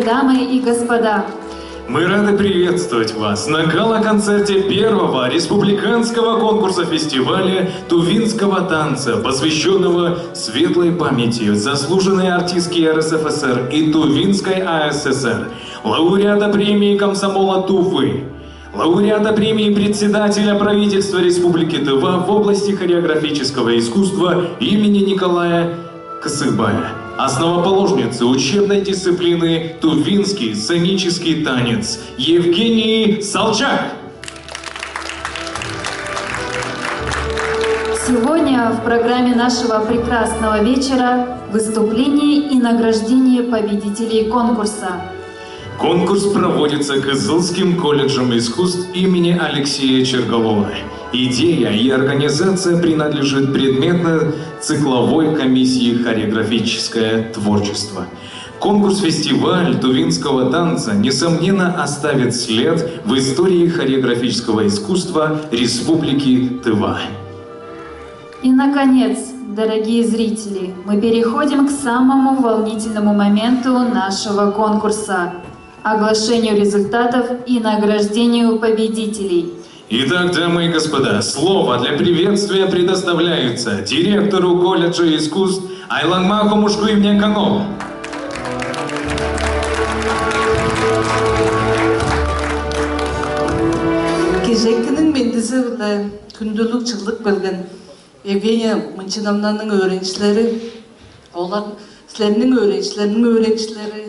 дамы и господа! Мы рады приветствовать вас на гала-концерте первого республиканского конкурса фестиваля тувинского танца, посвященного светлой памяти заслуженной артистки РСФСР и Тувинской АССР, лауреата премии комсомола Тувы, лауреата премии председателя правительства Республики Тыва в области хореографического искусства имени Николая Косыбая, основоположницы учебной дисциплины «Тувинский сценический танец» Евгении Салчак. Сегодня в программе нашего прекрасного вечера выступление и награждение победителей конкурса. Конкурс проводится Кызылским колледжем искусств имени Алексея Черголова. Идея и организация принадлежит предметно-цикловой комиссии «Хореографическое творчество». Конкурс-фестиваль тувинского танца, несомненно, оставит след в истории хореографического искусства Республики Тыва. И, наконец, дорогие зрители, мы переходим к самому волнительному моменту нашего конкурса – оглашению результатов и награждению победителей. Итак, дамы и господа, слово для приветствия предоставляется директору колледжа искусств Айланмаху Мушкуевне Канову. Кезектінің мендісі күнділік жылдық білген Евгения Мынчиновнаның öğrencileri, олар сілерінің öğrencileri,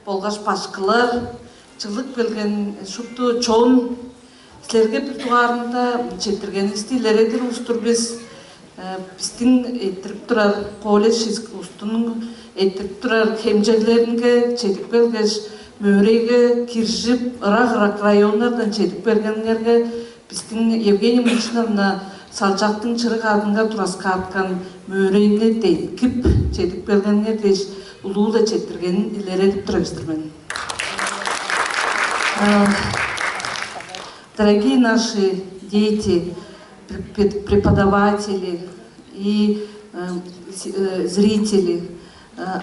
болғаш пашқылар, жылдық білген шуқты чон, сілерге бір туғарында жетірген істейлередір ұстыр біздің еттіріп тұрар колледж ұстының еттіріп тұрар хемжерлерінге жетіп белгеш мөреге киржіп ұрақ районлардан жетіп бергенлерге біздің Евгения Мынчиновна Салчактың чырық адынға турасқа атқан мөрейіне дейкіп жетіп бергенлер деш ұлуылы жетіргенін илередіп тұрабыстырмен. Дорогие наши дети, преподаватели и зрители,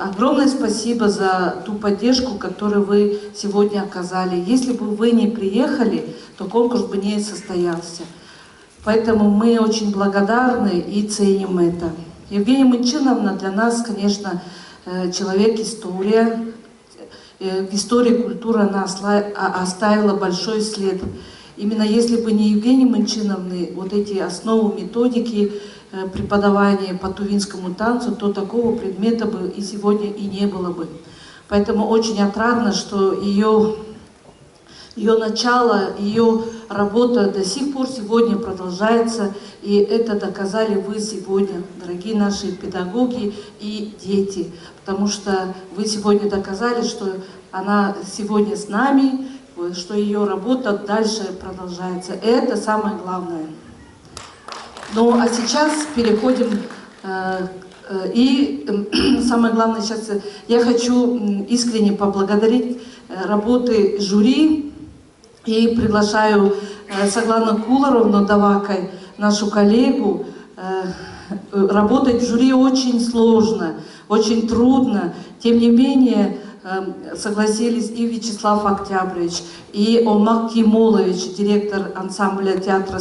огромное спасибо за ту поддержку, которую вы сегодня оказали. Если бы вы не приехали, то конкурс бы не состоялся. Поэтому мы очень благодарны и ценим это. Евгения Мынчиновна для нас, конечно, человек-история. В истории культуры она оставила большой след. Именно если бы не Евгении Мынчиновны, вот эти основы методики преподавания по тувинскому танцу, то такого предмета бы и сегодня и не было бы. Поэтому очень отрадно, что ее начало, ее работа до сих пор сегодня продолжается, и это доказали вы сегодня, дорогие наши педагоги и дети, потому что вы сегодня доказали, что она сегодня с нами, что ее работа дальше продолжается. И это самое главное. Ну а сейчас переходим, и самое главное сейчас, я хочу искренне поблагодарить работы жюри и приглашаю Саглану Куларовну Давакай, нашу коллегу. Работать в жюри очень сложно, очень трудно, тем не менее, согласились и Вячеслав Октябрьевич, и Омак Кимолович, директор ансамбля театра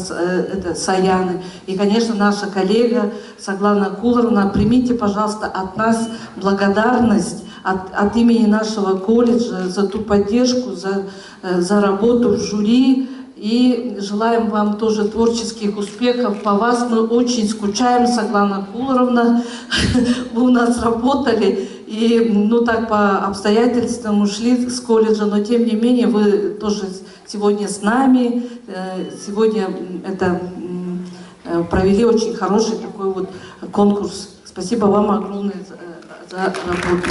Саяны, и, конечно, наша коллега Саглана Куларовна. Примите, пожалуйста, от нас благодарность от имени нашего колледжа за ту поддержку, за работу в жюри. И желаем вам тоже творческих успехов. По вас мы очень скучаем, Саглана Куларовна. Вы у нас работали и, ну так, по обстоятельствам ушли с колледжа, но тем не менее вы тоже сегодня с нами. Сегодня провели очень хороший такой вот конкурс. Спасибо вам огромное за работу.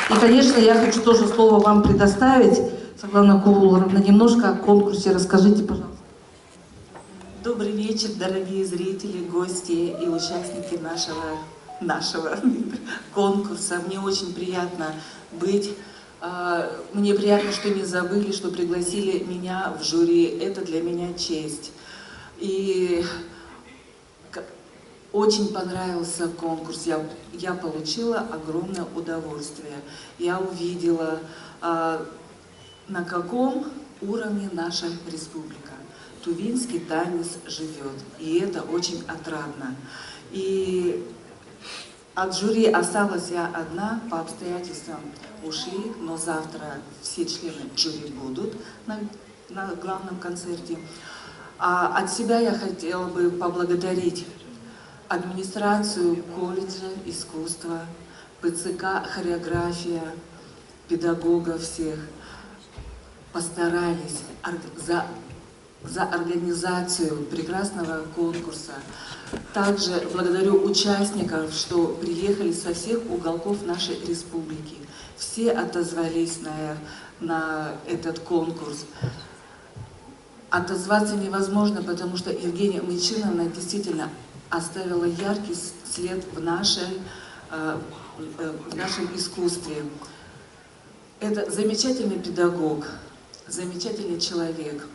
И, конечно, я хочу тоже слово вам предоставить. Саглана Куларовна, немножко о конкурсе расскажите, пожалуйста. Добрый вечер, дорогие зрители, гости и участники нашего конкурса. Мне очень приятно быть. Мне приятно, что не забыли, что пригласили меня в жюри. Это для меня честь. И очень понравился конкурс. Я получила огромное удовольствие. Я увидела, на каком уровне наша республика. Тувинский танец живет, и это очень отрадно. И от жюри осталась я одна, по обстоятельствам ушли, но завтра все члены жюри будут на главном концерте. А от себя я хотела бы поблагодарить администрацию колледжа искусства, ПЦК хореография, педагогов всех. Постарались за организацию прекрасного конкурса. Также благодарю участников, что приехали со всех уголков нашей республики. Все отозвались на этот конкурс. Отозваться невозможно, потому что Евгения Мычиновна действительно оставила яркий след в нашем искусстве. Это замечательный педагог, замечательный человек,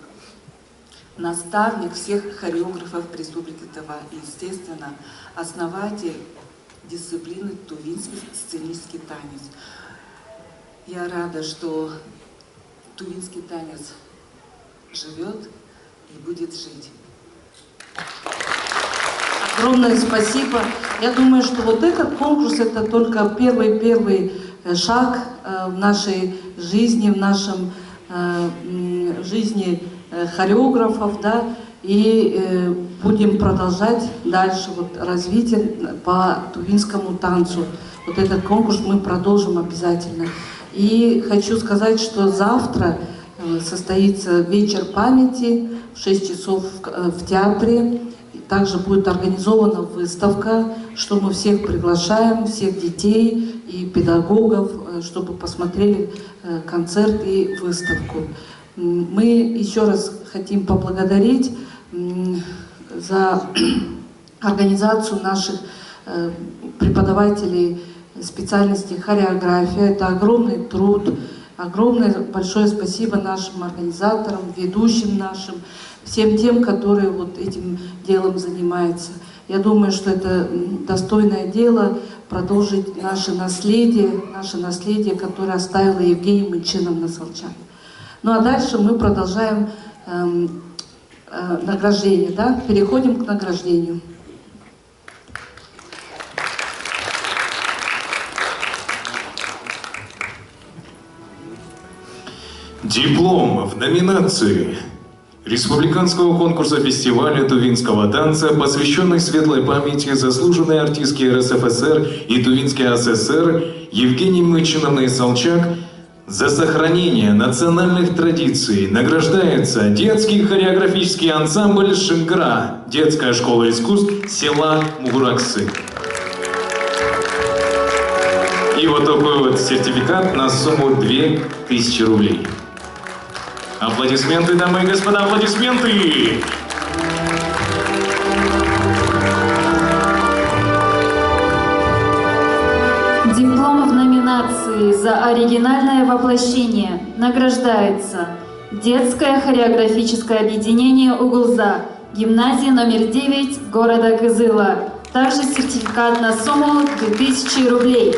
наставник всех хореографов Республики Тыва и, естественно, основатель дисциплины тувинский сценический танец. Я рада, что тувинский танец живет и будет жить. Огромное спасибо. Я думаю, что вот этот конкурс — это только первый шаг в нашей жизни, в нашем жизни хореографов, да, и будем продолжать дальше вот развитие по тувинскому танцу. Вот этот конкурс мы продолжим обязательно. И хочу сказать, что завтра состоится вечер памяти в 6 часов в театре. Также будет организована выставка, что мы всех приглашаем, всех детей и педагогов, чтобы посмотрели концерт и выставку. Мы еще раз хотим поблагодарить за организацию наших преподавателей специальности хореография. Это огромный труд. Огромное большое спасибо нашим организаторам, ведущим нашим, всем тем, которые вот этим делом занимаются. Я думаю, что это достойное дело продолжить наше наследие, которое оставила Евгения Мычиновна Солчак. Ну а дальше мы продолжаем награждение, да? Переходим к награждению. Диплом в номинации Республиканского конкурса фестиваля тувинского танца, посвященный светлой памяти заслуженной артистки РСФСР и Тувинской ССР Евгении Мычиновны Солчак за сохранение национальных традиций награждается детский хореографический ансамбль «Шынгра», детская школа искусств села Мугураксы. И вот такой вот сертификат на сумму 2000 рублей. Аплодисменты, дамы и господа, аплодисменты! Диплом в номинации «За оригинальное воплощение» награждается Детское хореографическое объединение «Угулза», гимназия номер 9 города Кызыла. Также сертификат на сумму 2000 рублей.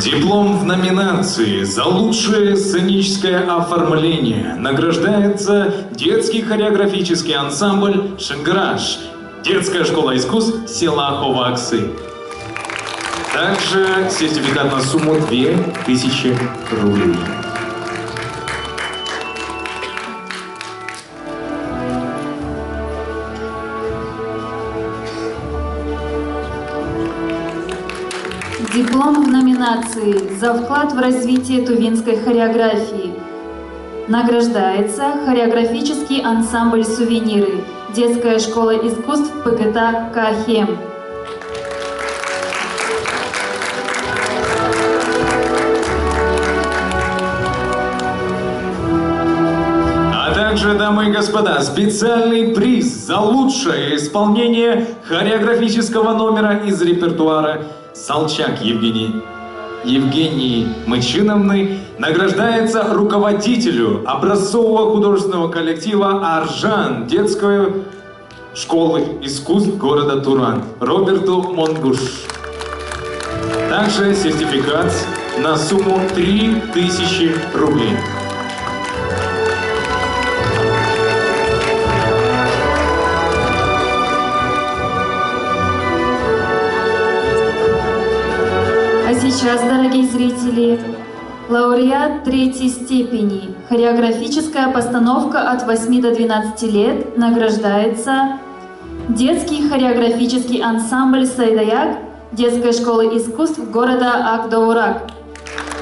Диплом в номинации «За лучшее сценическое оформление» награждается детский хореографический ансамбль «Шынграш», детская школа искусств села Ховаксы. Также сертификат на сумму 2000 рублей. Диплом в номинации «За вклад в развитие тувинской хореографии» награждается хореографический ансамбль «Сувениры», детская школа искусств ПГТ Кахем. А также, дамы и господа, специальный приз за лучшее исполнение хореографического номера из репертуара Салчак Евгении Мычиновны награждается руководителю образцового художественного коллектива «Аржан» детской школы искусств города Туран Роберту Монгуш. Также сертификат на сумму 3000 рублей. А сейчас, дорогие зрители, лауреат 3-й степени, хореографическая постановка от 8 до 12 лет, награждается детский хореографический ансамбль «Сайдаяк» детской школы искусств города Акдоурак.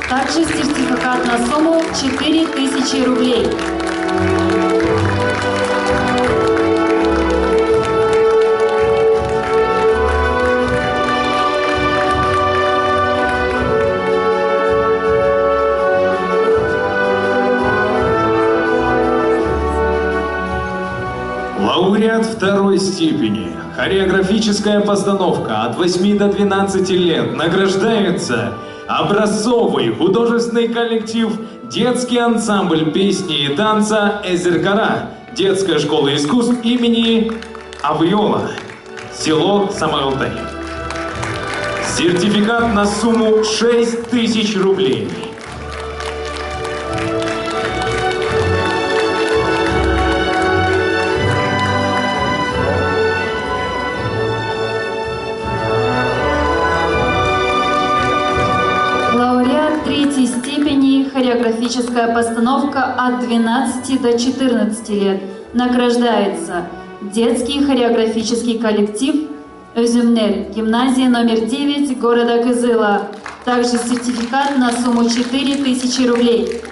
Также сертификат на сумму 4000 рублей. Лауреат 2-й степени. Хореографическая постановка от 8 до 12 лет награждается образцовый художественный коллектив детский ансамбль песни и танца «Эзеркара» детская школа искусств имени Авиола, село Самоалтай. Сертификат на сумму 6000 рублей. Лауреат 3-й степени, хореографическая постановка от 12 до 14 лет. Награждается детский хореографический коллектив «Өзümнер», гимназия номер 9 города Кызыла. Также сертификат на сумму 4000 рублей.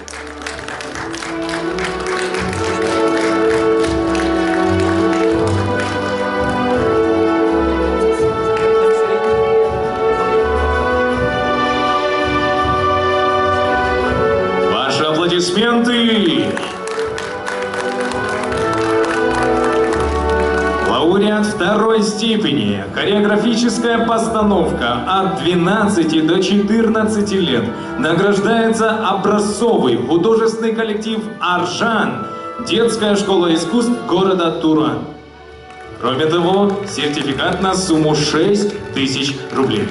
Аплодисменты! Лауреат 2-й степени. Хореографическая постановка от 12 до 14 лет. Награждается образцовый художественный коллектив «Аржан» детская школа искусств города Туран. Кроме того, сертификат на сумму 6000 рублей.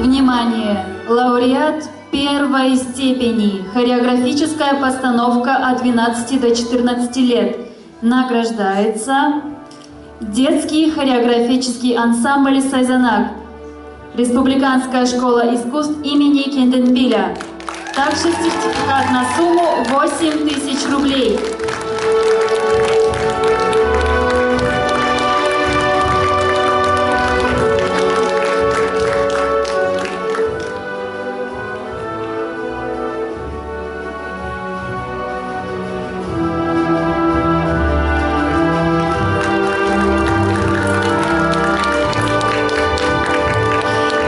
Внимание! Лауреат 1-й степени. Хореографическая постановка от 12 до 14 лет. Награждается детский хореографический ансамбль «Сайзанак», Республиканская школа искусств имени Кенденбиля. Также сертификат на сумму 8000 рублей.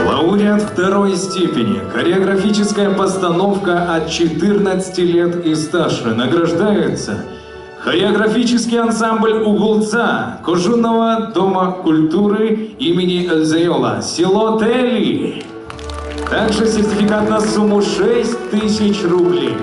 Лауреат 2-й степени. Хореографическая постановка от 14 лет и старше. Награждается хореографический ансамбль «Угулца» Кожунного дома культуры имени Эльзеола, село Тели. Также сертификат на сумму 6000 рублей.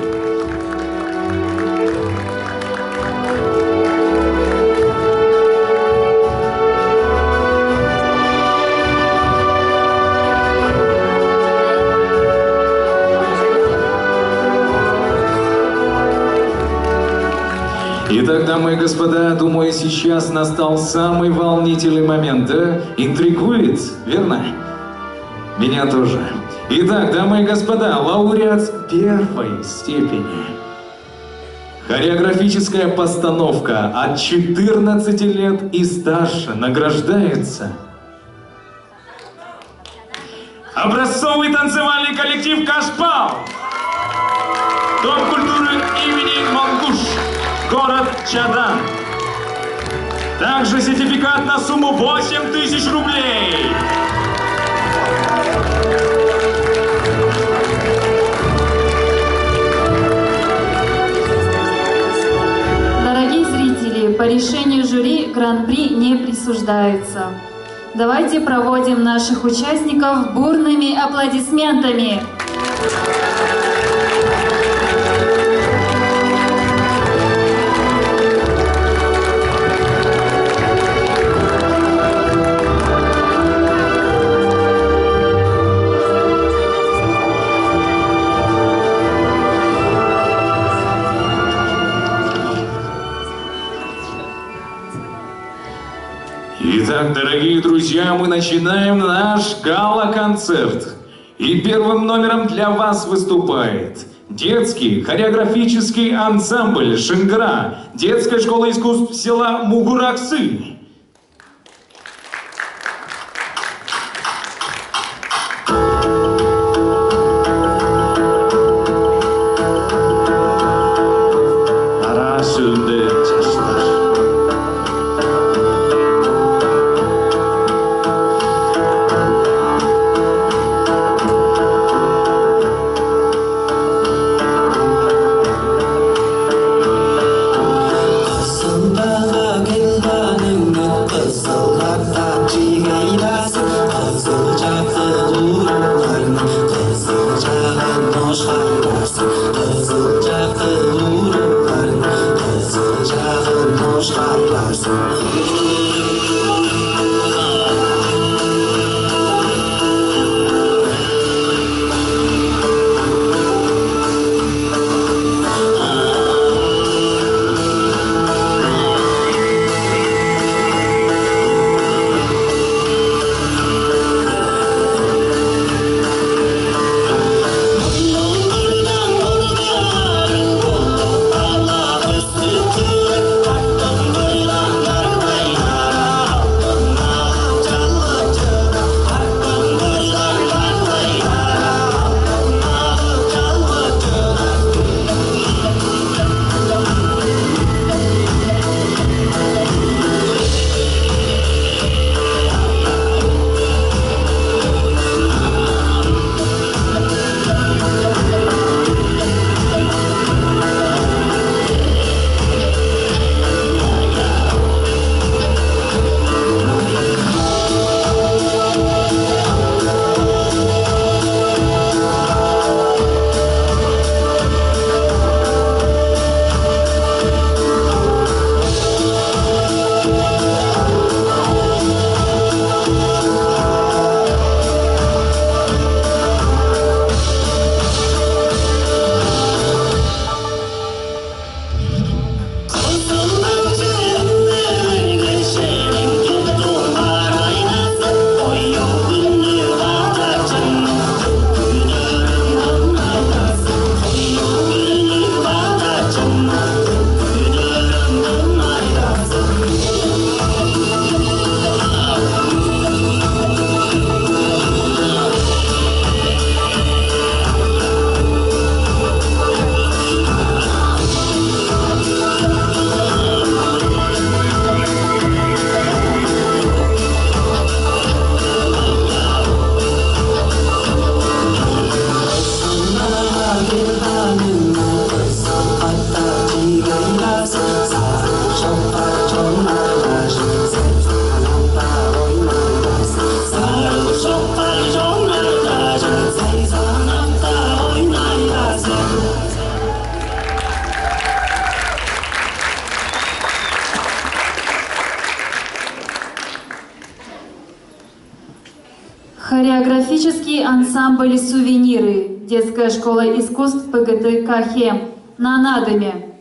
Итак, дамы и господа, думаю, сейчас настал самый волнительный момент, да? Интригует, верно? Меня тоже. Итак, дамы и господа, лауреат 1-й степени. Хореографическая постановка от 14 лет и старше награждается образцовый танцевальный коллектив «Кашпал», Дом культуры имени Монгуш, город Чадан. Также сертификат на сумму 8000 рублей. Дорогие зрители, по решению жюри гран-при не присуждается. Давайте проводим наших участников бурными аплодисментами. Итак, дорогие друзья, мы начинаем наш гала-концерт. И первым номером для вас выступает детский хореографический ансамбль «Шынгыра» детской школы искусств села Мугураксы. Хореографический ансамбль «Сувениры» детская школа искусств ПГТ Кахем на Надыме.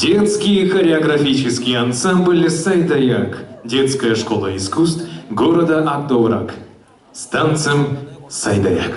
Детский хореографический ансамбль «Сайдаяк», детская школа искусств города Акдоурак с танцем «Сайдаяк».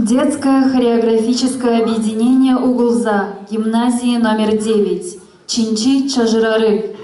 Детское хореографическое объединение Угулза, гимназии номер 9, Чинчи Чажирары.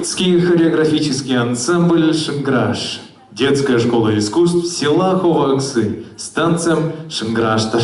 Детский хореографический ансамбль «Шынграш». Детская школа искусств села Ховаксы с танцем «Шынграшташ».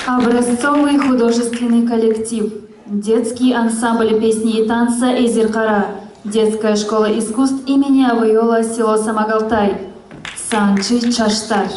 Образцовый художественный коллектив. Детский ансамбль песни и танца «Эзиркара». Детская школа искусств имени Авойола, село Самагалтай. Санчи Чаштар.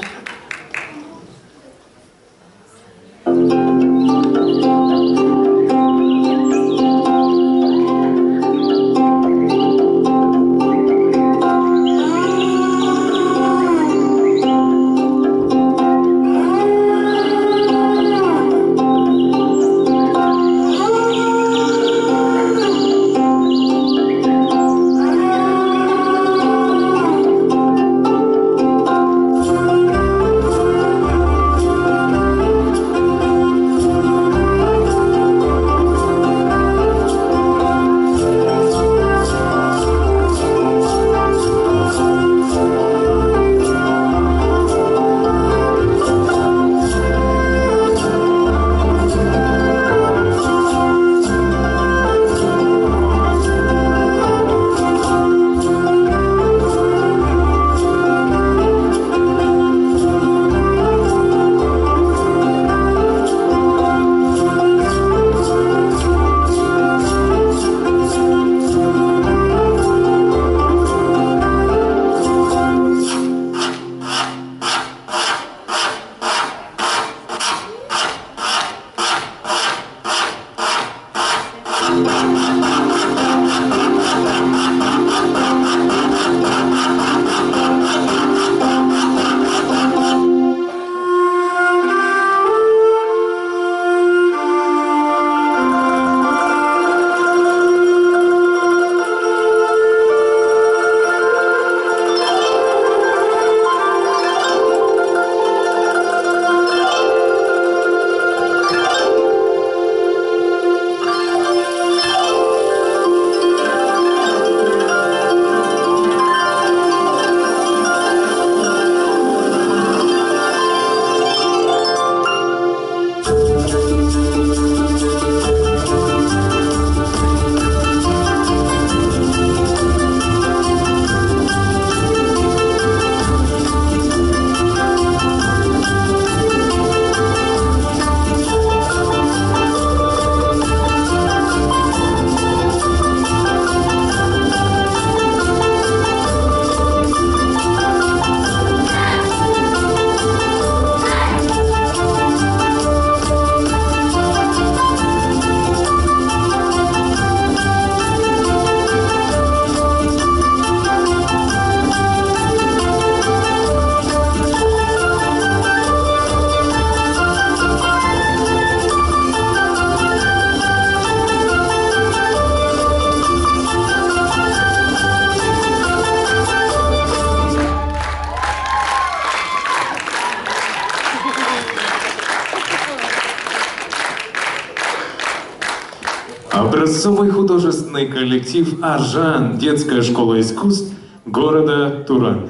Образцовый художественный коллектив «Аржан», детская школа искусств города Туран.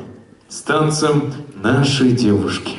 С танцем «Наши девушки».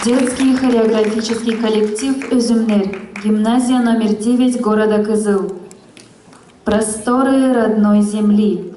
Детский хореографический коллектив «Өзүмнер», гимназия номер 9 города Кызыл. Просторы родной земли.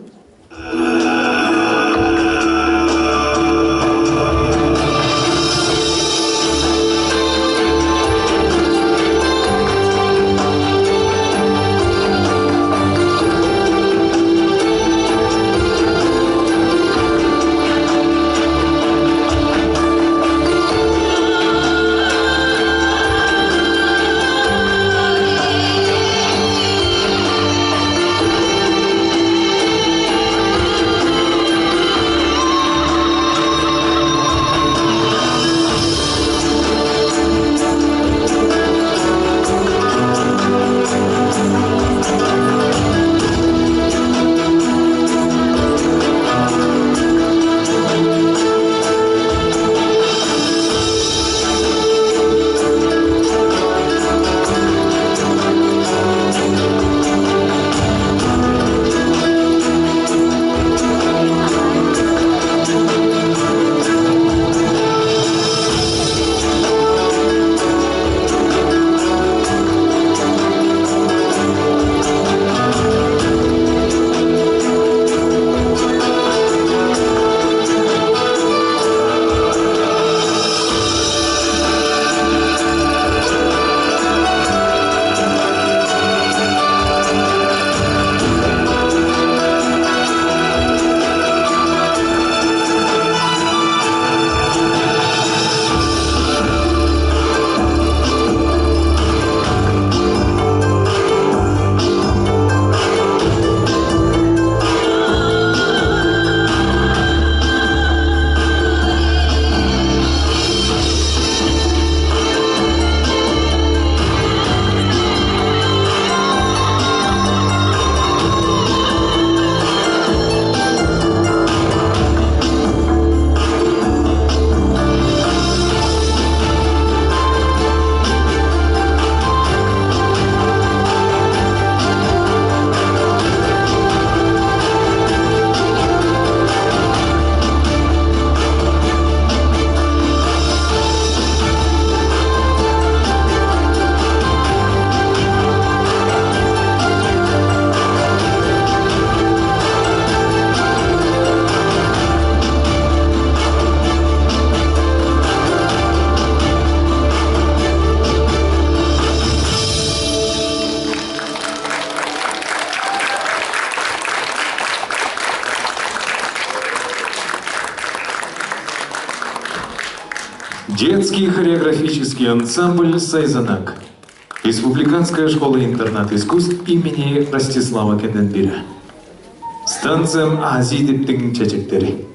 Детский хореографический ансамбль «Сайзанак». Республиканская школа-интернат искусств имени Ростислава Кенденбиря. С танцем «Азидиптің чечектері».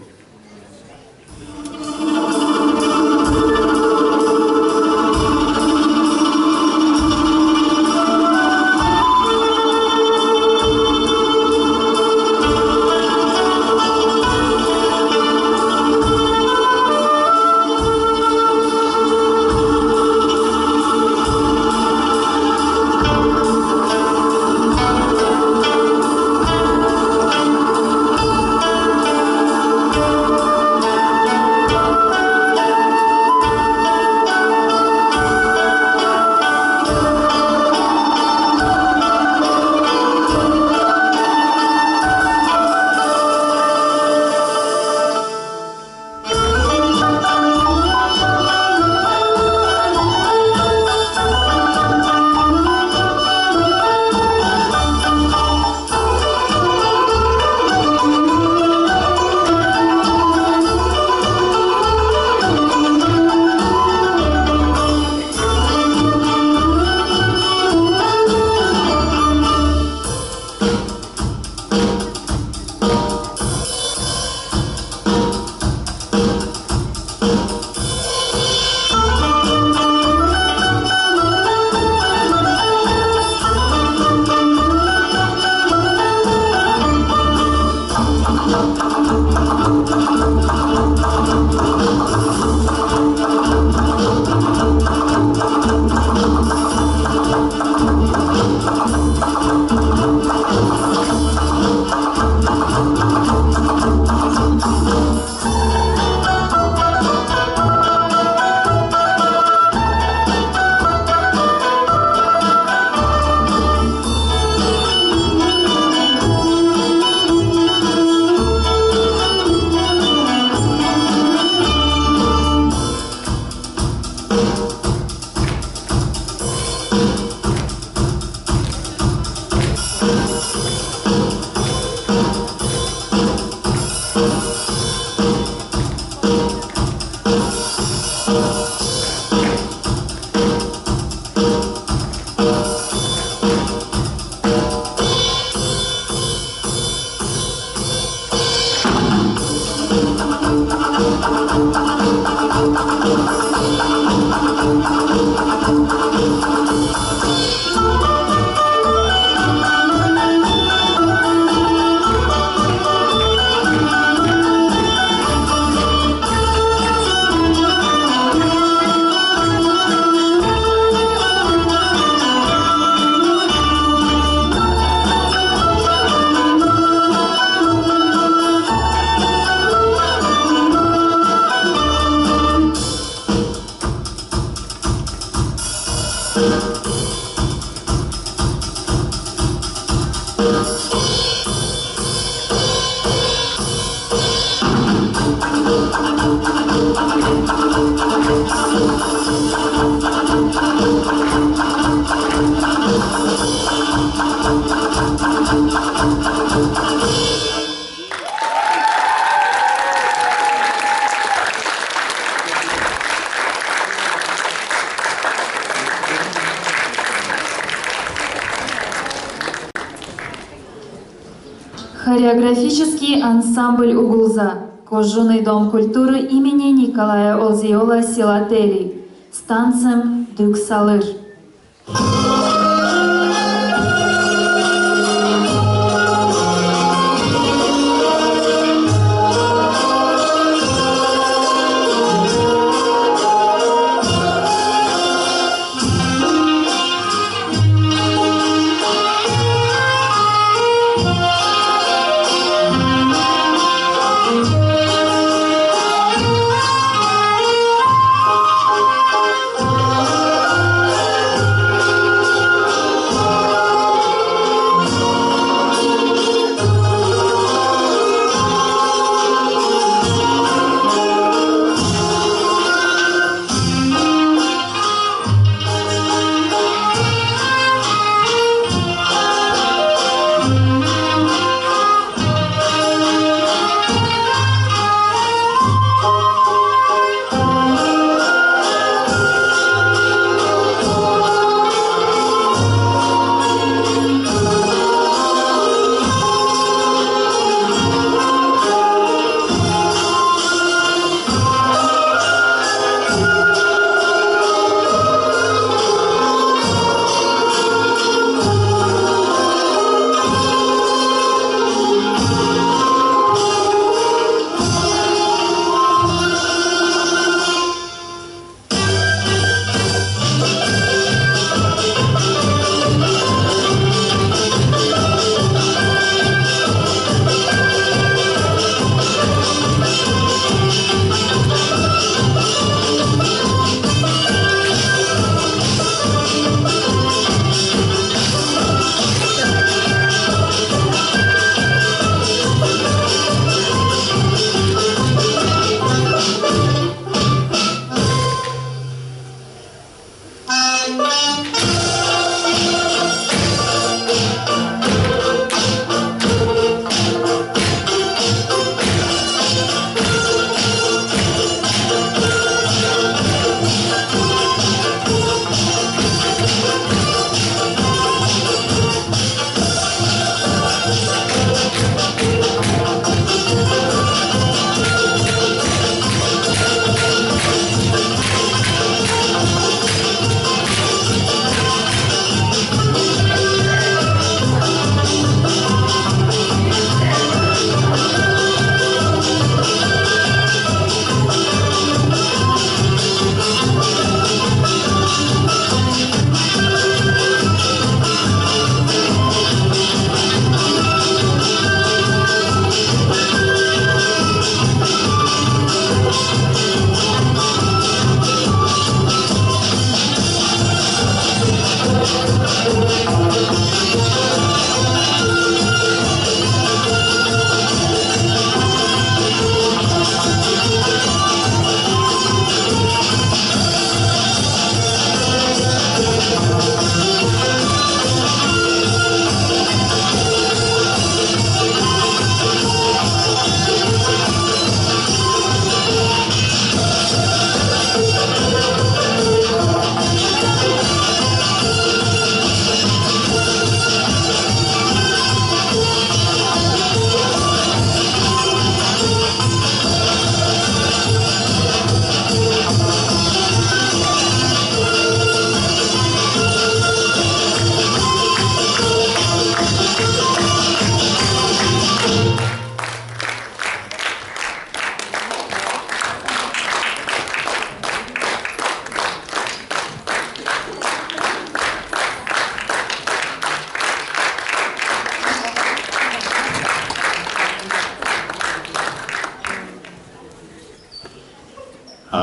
Хореографический ансамбль «Угулза», Кожжуный дом культуры имени Николая Олзиола Силатели с танцем «Дюк Салыр».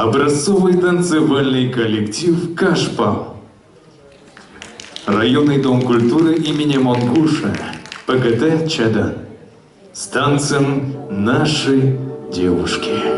Образцовый танцевальный коллектив «Кашпал». Районный дом культуры имени Монкуша, ПКТ «Чадан». С танцем «Наши девушки».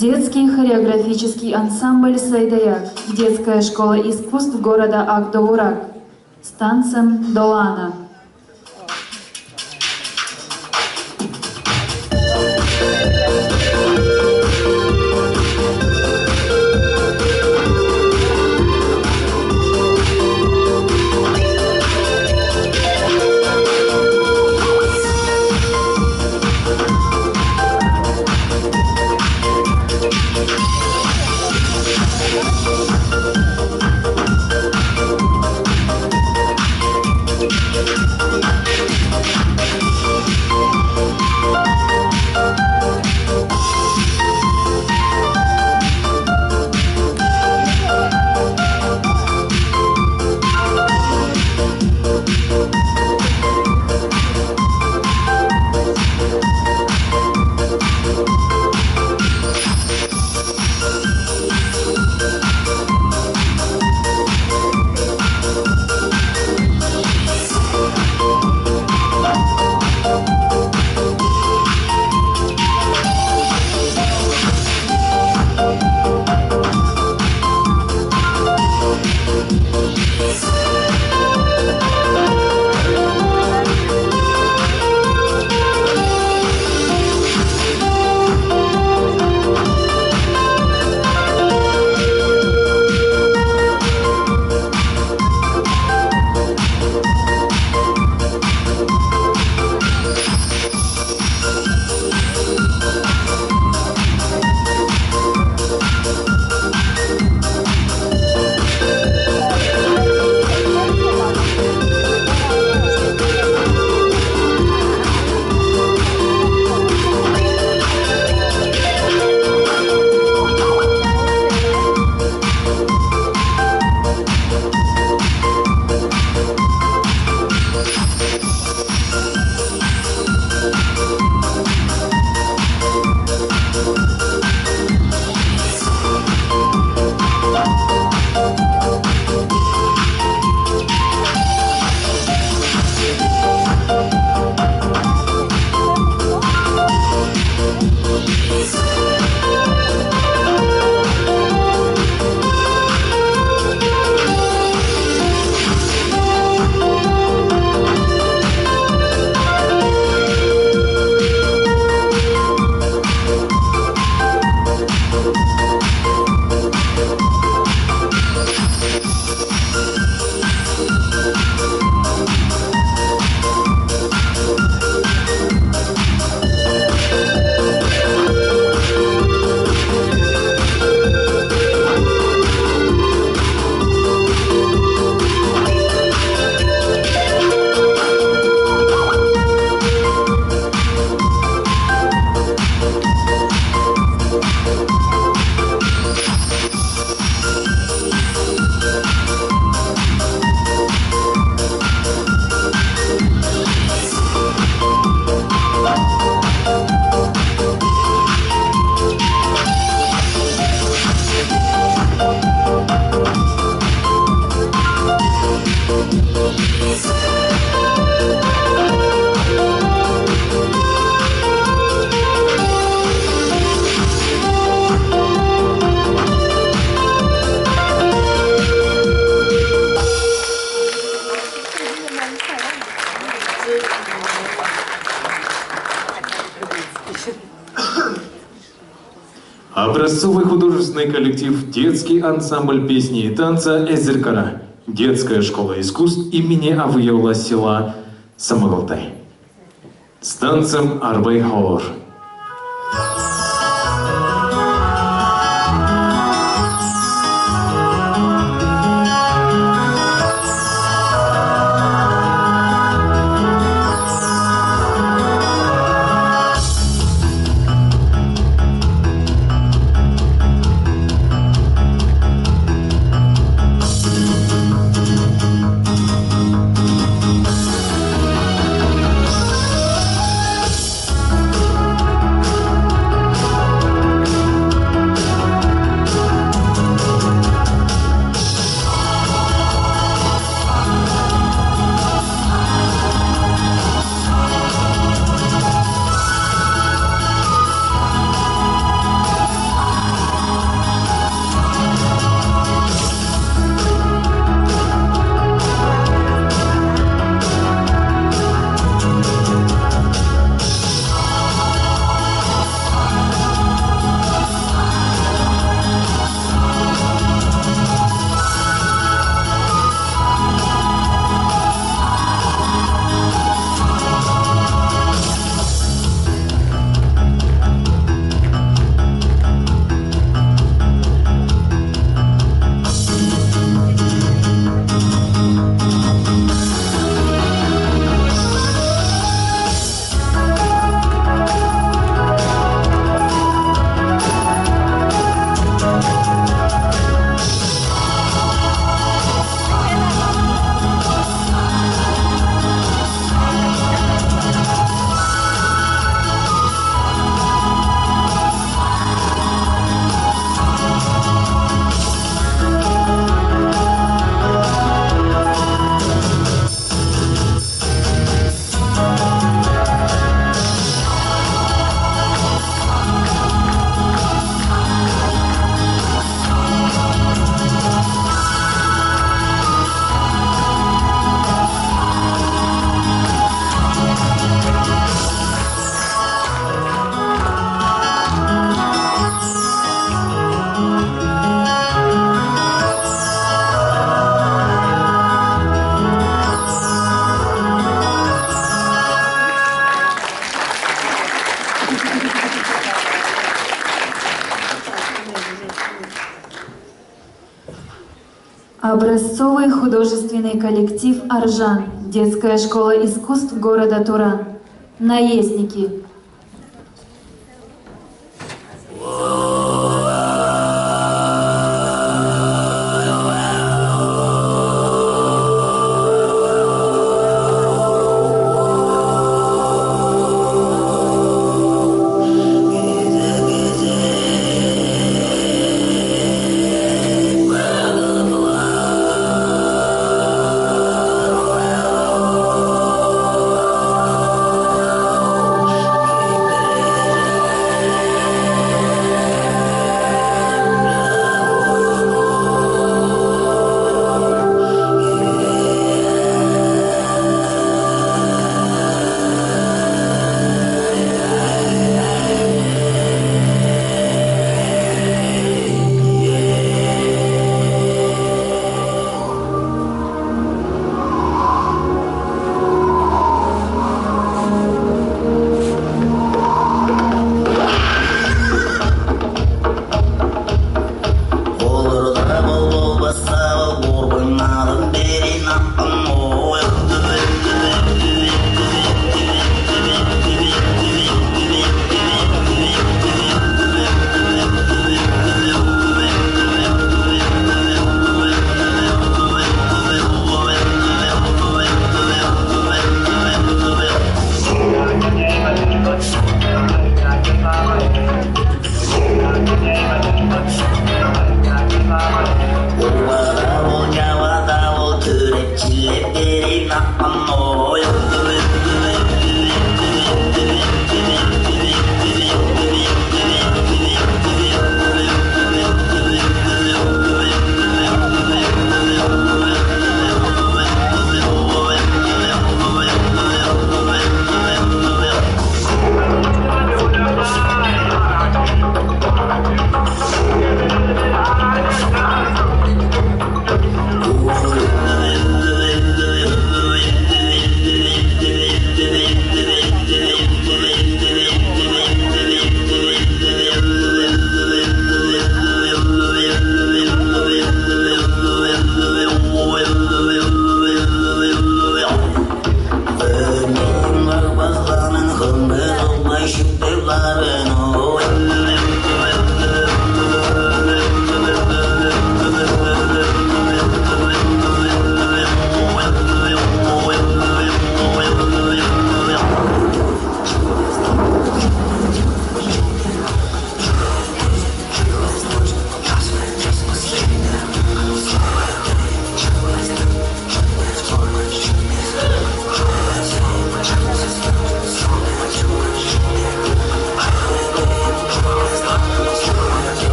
Детский хореографический ансамбль «Сайдаяк», детская школа искусств города Ак-Довурак с танцем «Долана». Образцовый художественный коллектив «Детский ансамбль песни и танца Эзеркара», детская школа искусств имени Авыйола села Самовалтай. С танцем «Арбай Хоор». Образцовый художественный коллектив «Аржан», детская школа искусств города Туран. Наездники.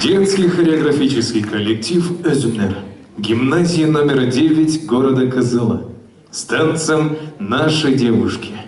Детский хореографический коллектив «Özümler», гимназии номер 9 города Кызыла, с танцем «Наши девушки».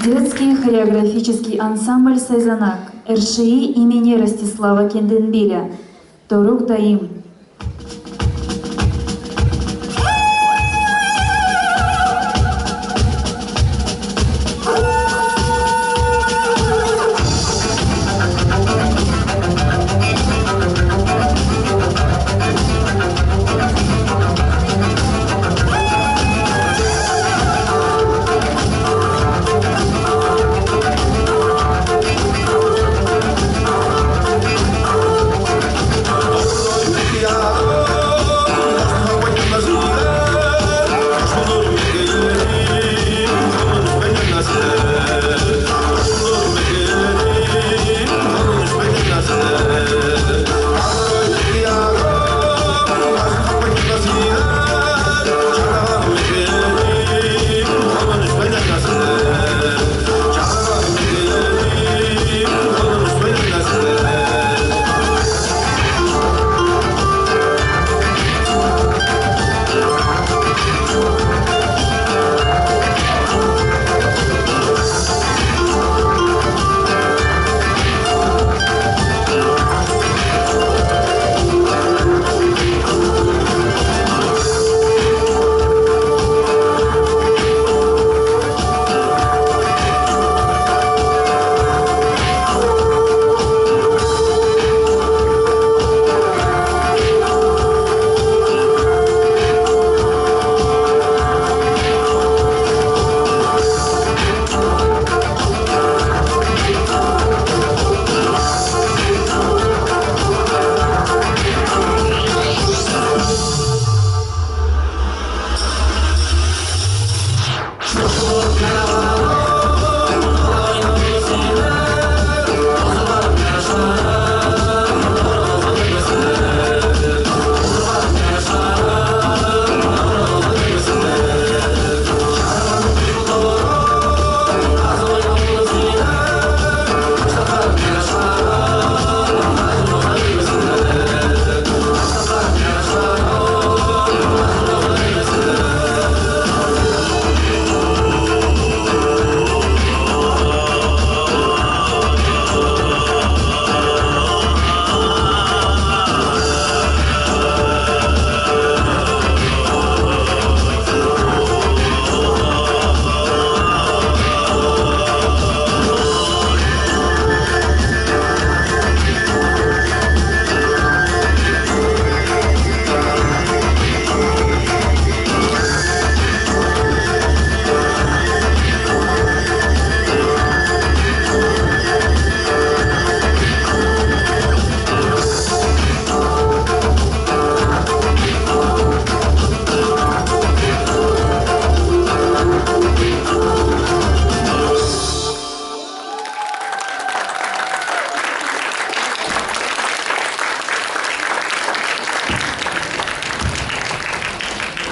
Детский хореографический ансамбль «Сайзанак» РШИ имени Ростислава Кенденбиля. Торук Таим.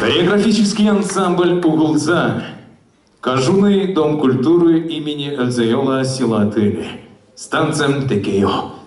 Хореографический ансамбль «Угулза». Кажуный дом культуры имени Эльзайола Силатыли. С танцем Текео.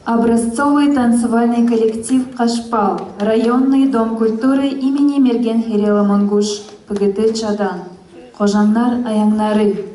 Образцовый танцевальный коллектив «Кашпал», районный дом культуры имени Мерген Херела Монгуш, ПГТ Чадан. Кожаннар аяннары.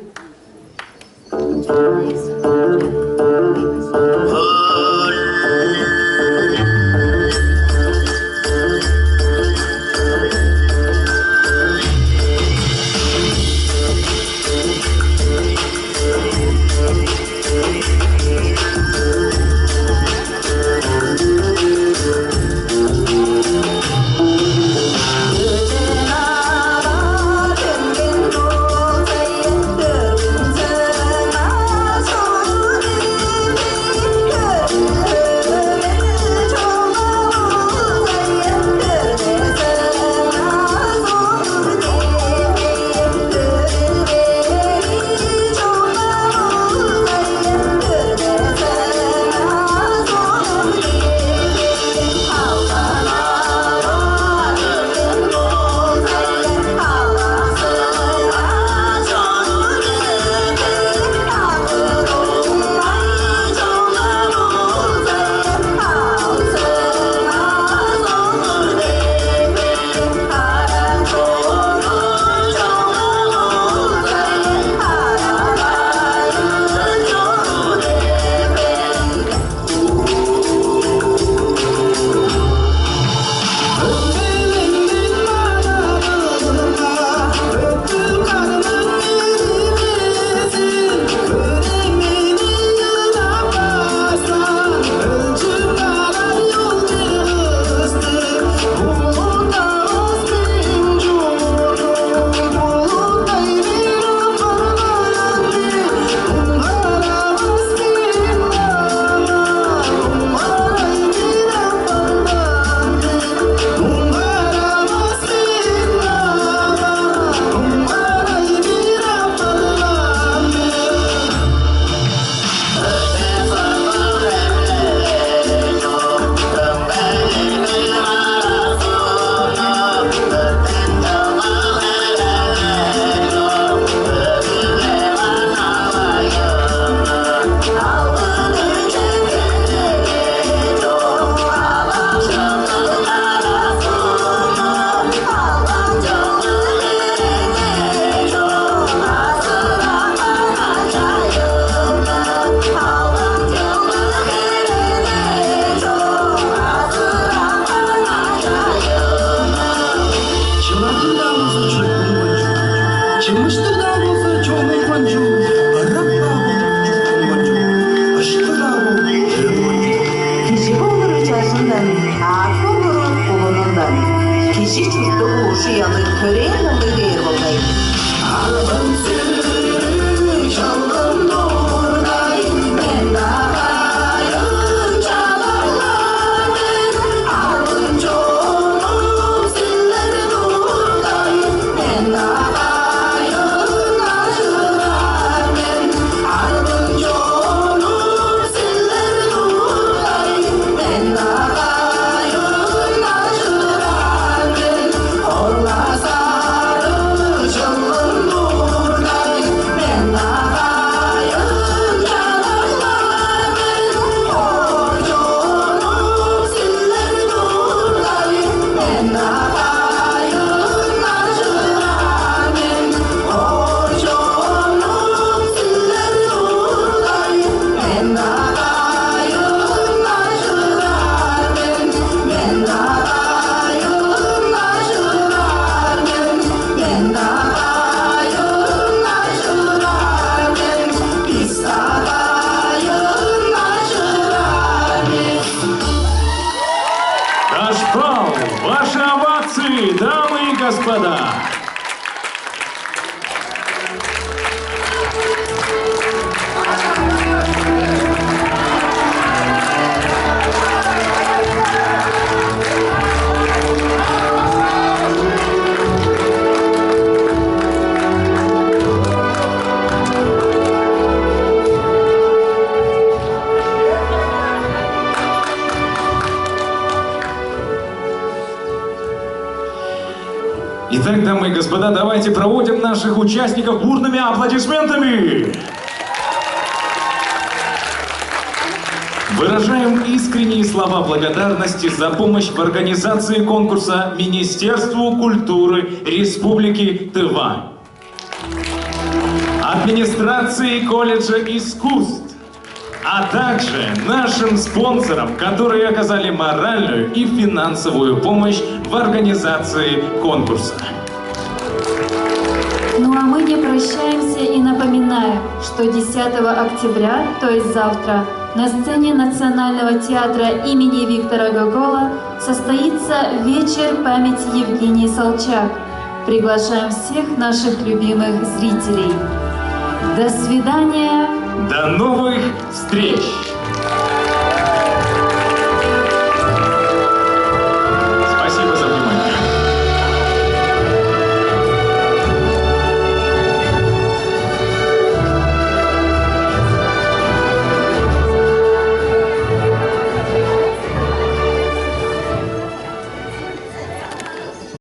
Ваши овации, дамы и господа! Итак, дамы и господа, давайте проводим наших участников бурными аплодисментами. Выражаем искренние слова благодарности за помощь в организации конкурса Министерству культуры Республики Тыва, администрации колледжа искусств, а также нашим спонсорам, которые оказали моральную и финансовую помощь в организации конкурса. Ну а мы не прощаемся и напоминаем, что 10 октября, то есть завтра, на сцене Национального театра имени Виктора Гогола состоится вечер памяти Евгении Солчак. Приглашаем всех наших любимых зрителей. До свидания! До новых встреч!